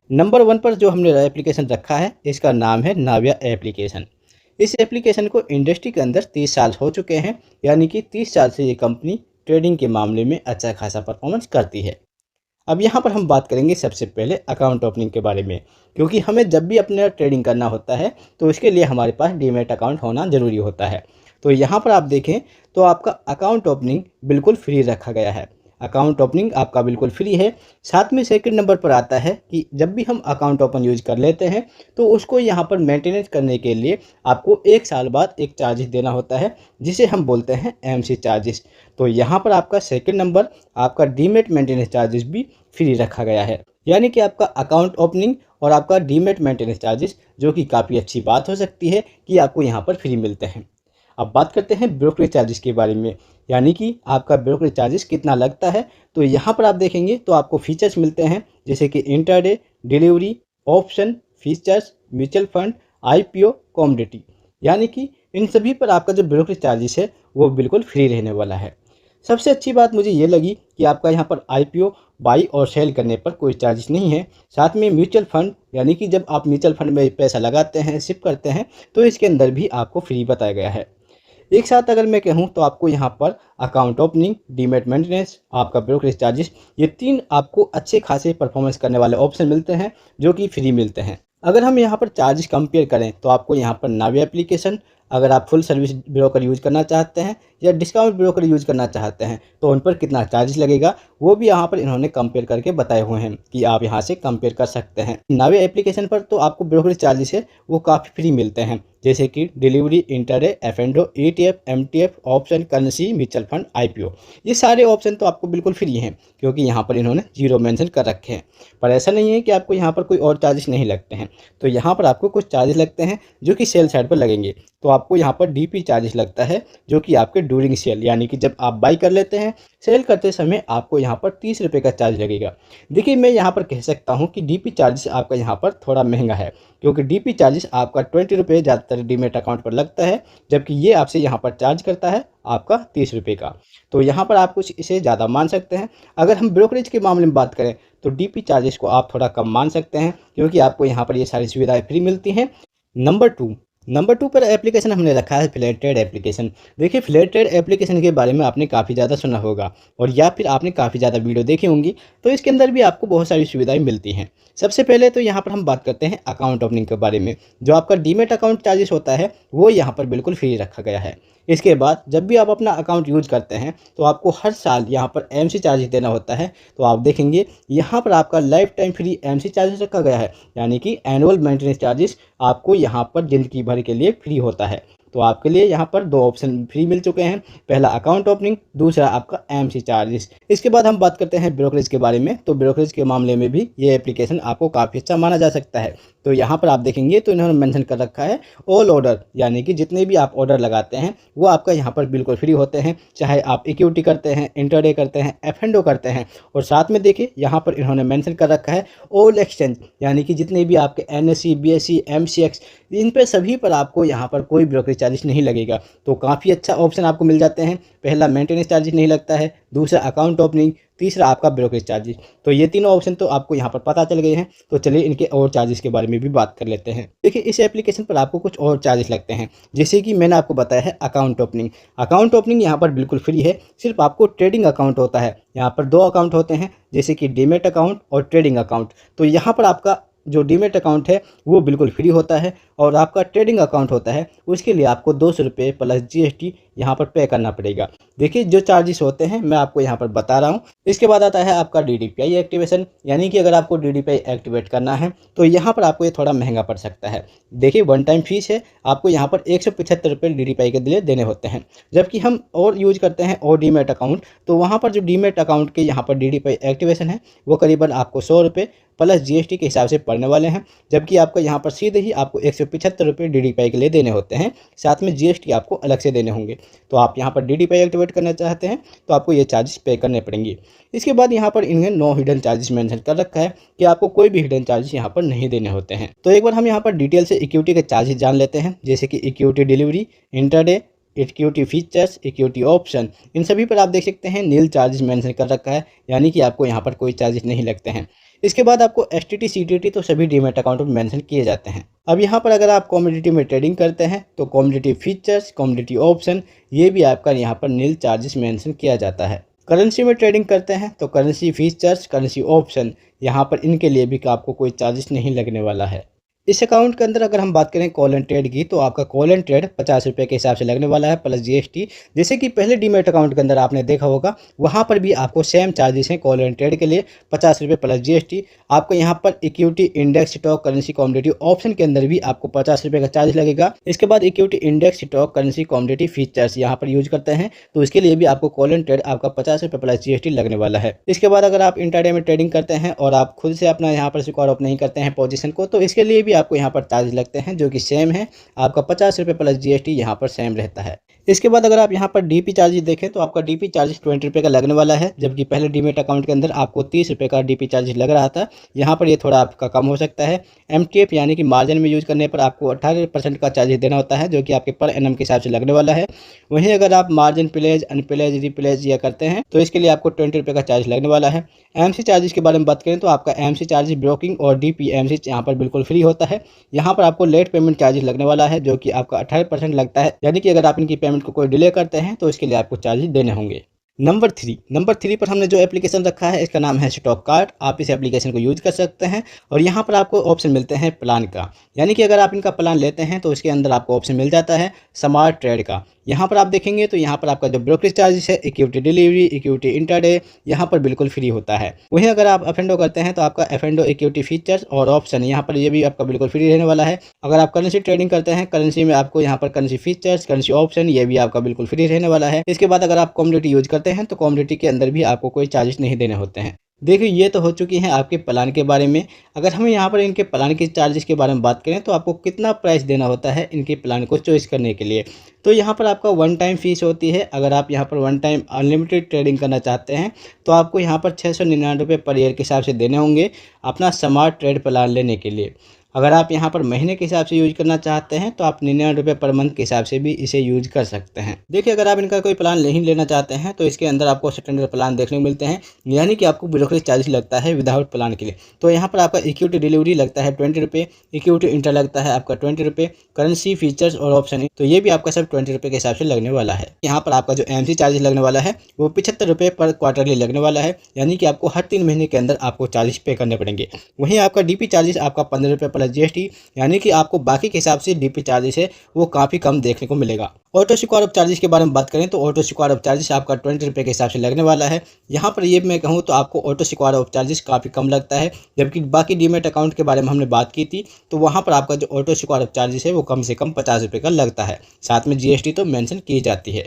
Number 1 पर जो हमने एप्लीकेशन रखा है, इसका नाम है नाविया एप्लीकेशन। इस एप्लीकेशन को इंडस्ट्री के अंदर 30 साल हो चुके हैं, यानी कि 30 साल से ये कंपनी ट्रेडिंग के मामले में अच्छा खासा परफॉर्मेंस करती है। अब यहाँ पर हम बात करेंगे सबसे पहले अकाउंट ओपनिंग के बारे में, क्योंकि हमें जब भी अपना ट्रेडिंग करना होता है तो इसके लिए हमारे पास डीमैट अकाउंट होना ज़रूरी होता है। तो यहाँ पर आप देखें तो आपका अकाउंट ओपनिंग बिल्कुल फ्री रखा गया है। अकाउंट ओपनिंग आपका बिल्कुल फ्री है। साथ में सेकंड नंबर पर आता है कि जब भी हम अकाउंट ओपन यूज़ कर लेते हैं तो उसको यहाँ पर मेंटेनेंस करने के लिए आपको 1 साल बाद एक चार्जेस देना होता है, जिसे हम बोलते हैं एमसी चार्जेस। तो यहाँ पर आपका सेकंड नंबर आपका डीमैट मेंटेनेंस चार्जेस भी फ्री रखा गया है, यानी कि आपका अकाउंट ओपनिंग और आपका डीमैट मेंटेनेंस चार्जेस, जो कि काफ़ी अच्छी बात हो सकती है कि आपको यहाँ पर फ्री मिलते हैं। अब बात करते हैं ब्रोकरेज चार्जेस के बारे में, यानी कि आपका ब्रोकरेज चार्जेस कितना लगता है। तो यहाँ पर आप देखेंगे तो आपको फीचर्स मिलते हैं, जैसे कि intraday, delivery, option, features, mutual fund, IPO, commodity, यानी कि इन सभी पर आपका जो ब्रोकरेज चार्जेस है वो बिल्कुल फ्री रहने वाला है। सबसे अच्छी बात मुझे ये लगी कि आपका यहाँ पर आईपीओ बाई और सेल करने पर कोई चार्जेस नहीं है। साथ में म्यूचुअल फंड, यानी कि जब आप म्यूचुअल फंड में पैसा लगाते हैं, शिफ्ट करते हैं, तो इसके अंदर भी आपको फ्री बताया गया है। एक साथ अगर मैं कहूँ तो आपको यहाँ पर अकाउंट ओपनिंग, डीमैट मेंटेनेंस, आपका ब्रोकरेज चार्जेस, ये 3 आपको अच्छे खासे परफॉर्मेंस करने वाले ऑप्शन मिलते हैं, जो कि फ्री मिलते हैं। अगर हम यहाँ पर चार्जेस कंपेयर करें तो आपको यहाँ पर नाविया एप्लीकेशन, अगर आप फुल सर्विस ब्रोकर यूज़ करना चाहते हैं या डिस्काउंट ब्रोकर यूज़ करना चाहते हैं तो उन पर कितना चार्जेस लगेगा, वो भी यहाँ पर इन्होंने कंपेयर करके बताए हुए हैं कि आप यहाँ से कंपेयर कर सकते हैं। नाविया एप्लीकेशन पर तो आपको ब्रोकरेज चार्जेस है वो काफ़ी फ्री मिलते हैं, जैसे कि डिलीवरी, इंटरडे, एफ&ओ, ETF, MTF, option, currency, mutual fund, IPO, ये सारे ऑप्शन तो आपको बिल्कुल फ्री हैं, क्योंकि यहाँ पर इन्होंने जीरो मेंशन कर रखे हैं। पर ऐसा नहीं है कि आपको यहाँ पर कोई और चार्जेस नहीं लगते हैं। तो यहाँ पर आपको कुछ चार्जेस लगते हैं जो कि सेल साइड पर लगेंगे। तो आपको यहाँ पर डीपी चार्जेस लगता है, जो कि आपके ड्यूरिंग सेल, यानी कि जब आप बाई कर लेते हैं, सेल करते समय आपको यहाँ पर 30 रुपये का चार्ज लगेगा। देखिए, मैं यहाँ पर कह सकता हूँ कि डीपी चार्जेस आपका यहाँ पर थोड़ा महंगा है, क्योंकि डीपी चार्जेस आपका 20 रुपये ज़्यादातर डीमैट अकाउंट पर लगता है, जबकि ये आपसे यहाँ पर चार्ज करता है आपका 30 रुपये का। तो यहाँ पर आप कुछ इसे ज़्यादा मान सकते हैं। अगर हम ब्रोकरेज के मामले में बात करें तो डीपी चार्जेस को आप थोड़ा कम मान सकते हैं, क्योंकि आपको यहाँ पर ये सारी सुविधाएं फ्री मिलती हैं। नंबर 2 पर एप्लीकेशन हमने रखा है फ्लैट ट्रेड एप्लीकेशन। देखिए, फ्लैट ट्रेड एप्लीकेशन के बारे में आपने काफ़ी ज़्यादा सुना होगा और या फिर आपने काफ़ी ज़्यादा वीडियो देखी होंगी। तो इसके अंदर भी आपको बहुत सारी सुविधाएं मिलती हैं। सबसे पहले तो यहाँ पर हम बात करते हैं अकाउंट ओपनिंग के बारे में। जो आपका डीमैट अकाउंट चार्जेस होता है वो यहाँ पर बिल्कुल फ्री रखा गया है। इसके बाद जब भी आप अपना अकाउंट यूज़ करते हैं तो आपको हर साल यहाँ पर एमसी चार्जेस देना होता है। तो आप देखेंगे यहाँ पर आपका life time free MC charges रखा गया है, यानी कि एनुअल मेंटेनेंस चार्जेस आपको यहाँ पर ज़िंदगी भर के लिए फ्री होता है। तो आपके लिए यहाँ पर 2 ऑप्शन फ्री मिल चुके हैं, पहला अकाउंट ओपनिंग, दूसरा आपका एमसी चार्जेस। इसके बाद हम बात करते हैं ब्रोकरेज के बारे में। तो ब्रोकरेज के मामले में भी ये एप्लीकेशन आपको काफ़ी अच्छा माना जा सकता है। तो यहाँ पर आप देखेंगे तो इन्होंने मेंशन कर रखा है ऑल ऑर्डर, यानी कि जितने भी आप ऑर्डर लगाते हैं वो आपका यहाँ पर बिल्कुल फ्री होते हैं, चाहे आप इक्विटी करते हैं, इंटरडे करते हैं, एफ&ओ करते हैं। और साथ में देखिए यहाँ पर इन्होंने मेंशन कर रखा है ऑल एक्सचेंज, यानी कि जितने भी आपके एनएससी, बीएसई, एमसीएक्स, इन पे सभी पर आपको यहाँ पर कोई ब्रोकरेज चार्जेस नहीं लगेगा। तो काफ़ी अच्छा ऑप्शन आपको मिल जाते हैं। पहला मेंटेनेंस चार्जेस नहीं लगता है, दूसरा अकाउंट ओपनिंग, तीसरा आपका ब्रोकरेज चार्जेस। तो ये तीनों ऑप्शन तो आपको यहाँ पर पता चल गए हैं। तो चलिए इनके और चार्जेस के बारे में भी बात कर लेते हैं। देखिए, इस एप्लीकेशन पर आपको कुछ और चार्जेस लगते हैं, जैसे कि मैंने आपको बताया है अकाउंट ओपनिंग। अकाउंट ओपनिंग यहाँ पर बिल्कुल फ्री है, सिर्फ आपको ट्रेडिंग अकाउंट होता है। यहाँ पर 2 अकाउंट होते हैं, जैसे कि डीमैट अकाउंट और ट्रेडिंग अकाउंट। तो यहाँ पर आपका जो डीमैट अकाउंट है वो बिल्कुल फ्री होता है, और आपका ट्रेडिंग अकाउंट होता है उसके लिए आपको 200 रुपये प्लस जीएसटी यहाँ पर पे करना पड़ेगा। देखिए, जो चार्जेस होते हैं मैं आपको यहाँ पर बता रहा हूँ। इसके बाद आता है आपका डीडीपीआई एक्टिवेशन, यानी कि अगर आपको डीडीपीआई एक्टिवेट करना है तो यहाँ पर आपको ये थोड़ा महंगा पड़ सकता है। देखिए, वन टाइम फीस है, आपको यहाँ पर 175 रुपये डीडीपीआई के लिए देने होते हैं। जबकि हम और यूज करते हैं और डीमैट अकाउंट, तो वहाँ पर जो डीमैट अकाउंट के यहाँ पर डीडीपीआई एक्टिवेशन है वो करीबन आपको 100 रुपये प्लस जीएसटी के हिसाब से पड़ने वाले हैं। जबकि आपका यहाँ पर सीधे ही आपको 175 रुपये डीडीपीआई के लिए देने होते हैं, साथ में जीएसटी आपको अलग से देने होंगे। तो आप यहाँ पर डीडीपीआई एक्टिवेट करना चाहते हैं तो आपको ये चार्जेस पे करने पड़ेंगे। इसके बाद यहाँ पर इन्हें नो हिडन चार्जेस मेंशन कर रखा है कि आपको कोई भी हिडन चार्जेस यहाँ पर नहीं देने होते हैं। तो एक बार हम यहाँ पर डिटेल से इक्विटी के चार्जेस जान लेते हैं, जैसे कि equity delivery, intraday, equity features, equity option, इन सभी पर आप देख सकते हैं नील चार्जेस मेंशन कर रखा है, यानी कि आपको यहाँ पर कोई चार्जेस नहीं लगते हैं। इसके बाद आपको एसटीटी सीटीटी तो सभी डीमैट अकाउंट में मेंशन किए जाते हैं। अब यहाँ पर अगर आप कमोडिटी में ट्रेडिंग करते हैं तो कमोडिटी फीचर्स, कमोडिटी ऑप्शन, ये भी आपका यहाँ पर नील चार्जेस मेंशन किया जाता है। करेंसी में ट्रेडिंग करते हैं तो करेंसी फीचर्स, करेंसी ऑप्शन, यहाँ पर इनके लिए भी आपको कोई चार्जेस नहीं लगने वाला है। इस अकाउंट के अंदर अगर हम बात करें कॉल एंड ट्रेड की, तो आपका कॉल एंड ट्रेड 50 रुपये के हिसाब से लगने वाला है प्लस जीएसटी। जैसे कि पहले डीमैट अकाउंट के अंदर आपने देखा होगा, वहाँ पर भी आपको सेम चार्जेस हैं कॉल एंड ट्रेड के लिए 50 रुपये प्लस जीएसटी। आपको यहाँ पर equity, index, stock, currency, commodity option के अंदर भी आपको 50 रुपये का चार्ज लगेगा। इसके बाद equity, index, stock, currency, commodity features यहाँ पर यूज करते हैं तो इसके लिए भी आपको कॉल एंड ट्रेड आपका 50 रुपये प्लस जीएसटी लगने वाला है। इसके बाद अगर आप इंट्राडे में ट्रेडिंग करते हैं और आप खुद से अपना यहाँ पर स्क्वायर ऑफ नहीं करते हैं पोजीशन को, तो इसके लिए भी आपको यहाँ पर चार्ज लगते हैं जो कि सेम है, आपका 50 रुपये प्लस जीएसटी यहाँ पर सेम रहता है। इसके बाद अगर आप यहाँ पर डीपी चार्जेस देखें तो आपका डीपी चार्जेस 20 रुपये का लगने वाला है, जबकि पहले डीमैट अकाउंट के अंदर आपको 30 रुपये का डीपी चार्जेस लग रहा था। यहाँ पर ये थोड़ा आपका कम हो सकता है। एमटीएफ यानी कि मार्जिन में यूज करने पर आपको 18% का चार्जेस देना होता है, जो कि आपके पर एनम के हिसाब से लगने वाला है। वहीं अगर आप मार्जिन प्लेज, अनप्लेज, रिप्लेज या करते हैं तो इसके लिए आपको 20 रुपये का चार्ज लगने वाला है। एमसी चार्जेस के बारे में बात करें तो आपका एमसी चार्जेस ब्रोकिंग और डीपीएमसी यहाँ पर बिल्कुल फ्री होता है। यहाँ पर आपको लेट पेमेंट चार्जेस लगने वाला है, जो कि आपका 18% लगता है, यानी कि अगर आप इनकी पेमेंट को कोई डिले करते हैं तो इसके लिए आपको चार्जेस देने होंगे। नंबर थ्री पर हमने जो एप्लीकेशन रखा है इसका नाम है स्टॉक कार्ड। आप इस एप्लीकेशन को यूज कर सकते हैं और यहाँ पर आपको ऑप्शन मिलते हैं प्लान का, यानी कि अगर आप इनका प्लान लेते हैं तो इसके अंदर आपको ऑप्शन मिल जाता है स्मार्ट ट्रेड का। यहाँ पर आप देखेंगे तो यहाँ पर आपका जो ब्रोकरेज चार्जेस है, इक्विटी डिलीवरी, इक्विटी इंट्राडे, यहाँ पर बिल्कुल फ्री होता है। वहीं अगर आप एफ&ओ करते हैं तो आपका एफ&ओ, इक्विटी फीचर्स और ऑप्शन यहाँ पर ये भी आपका बिल्कुल फ्री रहने वाला है। अगर आप करेंसी ट्रेडिंग करते हैं, करेंसी में आपको यहाँ पर करेंसी फीचर्स, करेंसी ऑप्शन, ये भी आपका बिल्कुल फ्री रहने वाला है। इसके बाद अगर आप कमोडिटी यूज करते हैं तो कमोडिटी के अंदर भी आपको कोई चार्जेस नहीं देने होते हैं। देखिए, ये तो हो चुकी हैं आपके प्लान के बारे में। अगर हम यहाँ पर इनके प्लान के चार्जेस के बारे में बात करें तो आपको कितना प्राइस देना होता है इनके प्लान को चॉइस करने के लिए, तो यहाँ पर आपका वन टाइम फीस होती है। अगर आप यहाँ पर वन टाइम अनलिमिटेड ट्रेडिंग करना चाहते हैं तो आपको यहाँ पर 699 रुपये पर ईयर के हिसाब से देने होंगे अपना स्मार्ट ट्रेड प्लान लेने के लिए। अगर आप यहाँ पर महीने के हिसाब से यूज करना चाहते हैं तो आप 99 रुपये पर मंथ के हिसाब से भी इसे यूज कर सकते हैं। देखिए, अगर आप इनका कोई प्लान नहीं लेना चाहते हैं तो इसके अंदर आपको स्टैंडर्ड प्लान देखने को मिलते हैं, यानी कि आपको ब्रोकरेज चार्ज लगता है विदाउट प्लान के लिए। तो यहाँ पर आपका इक्विटी डिलीवरी लगता है 20 रुपये, इक्विटी इंटर लगता है आपका 20 रुपये, करेंसी फीचर्स और ऑप्शन तो ये भी आपका सब 20 रुपये के हिसाब से लगने वाला है। यहाँ पर आपका जो एमसी चार्जेस लगने वाला है वो 75 रुपये पर क्वार्टरली लगने वाला है, यानी कि आपको हर 3 महीने के अंदर आपको चार्जेस पे करने पड़ेंगे। वहीं आपका डीपी चार्जेस आपका 15 रुपये प्लस जीएसटी, यानी कि आपको बाकी के हिसाब से डीपी चार्जेस है वो काफ़ी कम देखने को मिलेगा। ऑटो स्क्वायर ऑफ चार्जेस के बारे में बात करें तो ऑटो स्क्वायर ऑफ चार्जेस आपका 20 रुपये के हिसाब से लगने वाला है। यहाँ पर ये मैं कहूँ तो आपको ऑटो स्क्वायर ऑफ चार्जेस काफ़ी कम लगता है, जबकि बाकी डीमैट अकाउंट के बारे में हमने बात की थी तो वहाँ पर आपका जो ऑटो स्क्वायर ऑफ चार्जेस है वो कम से कम 50 रुपये का लगता है, साथ में जीएसटी तो मेंशन की जाती है।